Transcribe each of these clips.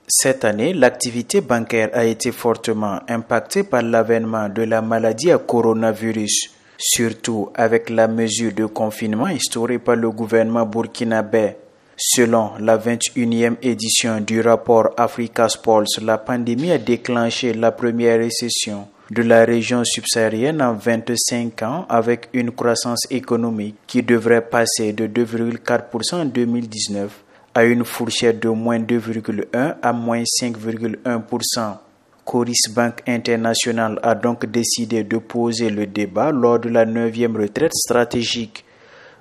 Cette année, l'activité bancaire a été fortement impactée par l'avènement de la maladie à coronavirus, surtout avec la mesure de confinement instaurée par le gouvernement burkinabé. Selon la 21e édition du rapport Africa's Pulse, la pandémie a déclenché la première récession de la région subsaharienne en 25 ans avec une croissance économique qui devrait passer de 2,4% en 2019 à une fourchette de moins 2,1 à moins 5,1%. Coris Bank International a donc décidé de poser le débat lors de la 9e retraite stratégique.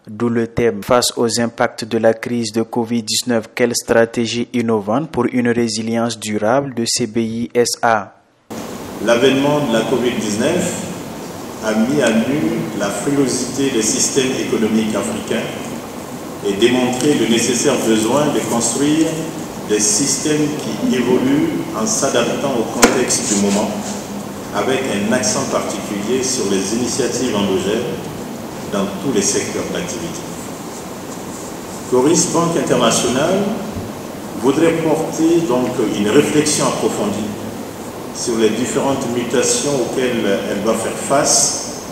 D'où le thème « Face aux impacts de la crise de Covid-19, quelle stratégie innovante pour une résilience durable de CBI SA ?» L'avènement de la Covid-19 a mis à nu la frilosité des systèmes économiques africains et démontré le nécessaire besoin de construire des systèmes qui évoluent en s'adaptant au contexte du moment, avec un accent particulier sur les initiatives endogènes dans tous les secteurs d'activité. Coris Bank International voudrait porter donc une réflexion approfondie sur les différentes mutations auxquelles elle va faire face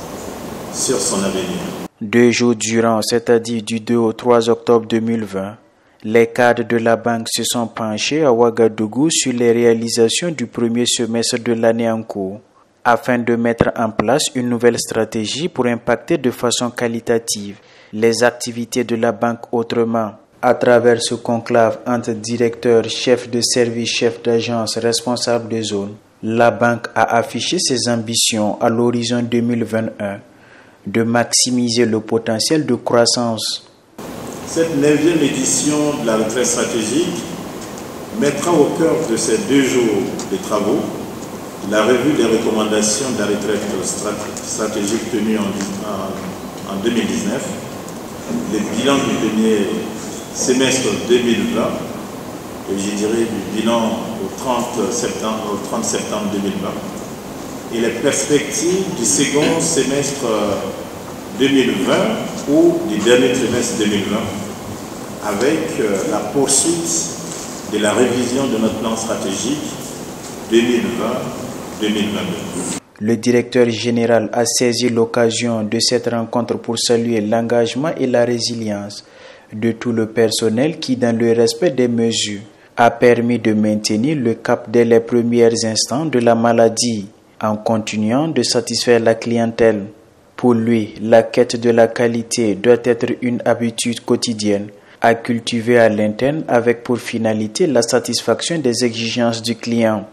sur son avenir. 2 jours durant, c'est-à-dire du 2 au 3 octobre 2020, les cadres de la banque se sont penchés à Ouagadougou sur les réalisations du premier semestre de l'année en cours, afin de mettre en place une nouvelle stratégie pour impacter de façon qualitative les activités de la banque autrement. À travers ce conclave entre directeurs, chefs de service, chefs d'agence, responsables de zone, la banque a affiché ses ambitions à l'horizon 2021 de maximiser le potentiel de croissance. Cette 9e édition de la retraite stratégique mettra au cœur de ces 2 jours de travaux la revue des recommandations de la retraite stratégique tenue en 2019, le bilan du premier semestre 2020, et je dirais du bilan au 30 septembre 2020, et les perspectives du second semestre 2020 ou du dernier trimestre 2020, avec la poursuite de la révision de notre plan stratégique 2020-2022. Le directeur général a saisi l'occasion de cette rencontre pour saluer l'engagement et la résilience de tout le personnel qui, dans le respect des mesures, a permis de maintenir le cap dès les premiers instants de la maladie, en continuant de satisfaire la clientèle. Pour lui, la quête de la qualité doit être une habitude quotidienne à cultiver à l'interne avec pour finalité la satisfaction des exigences du client.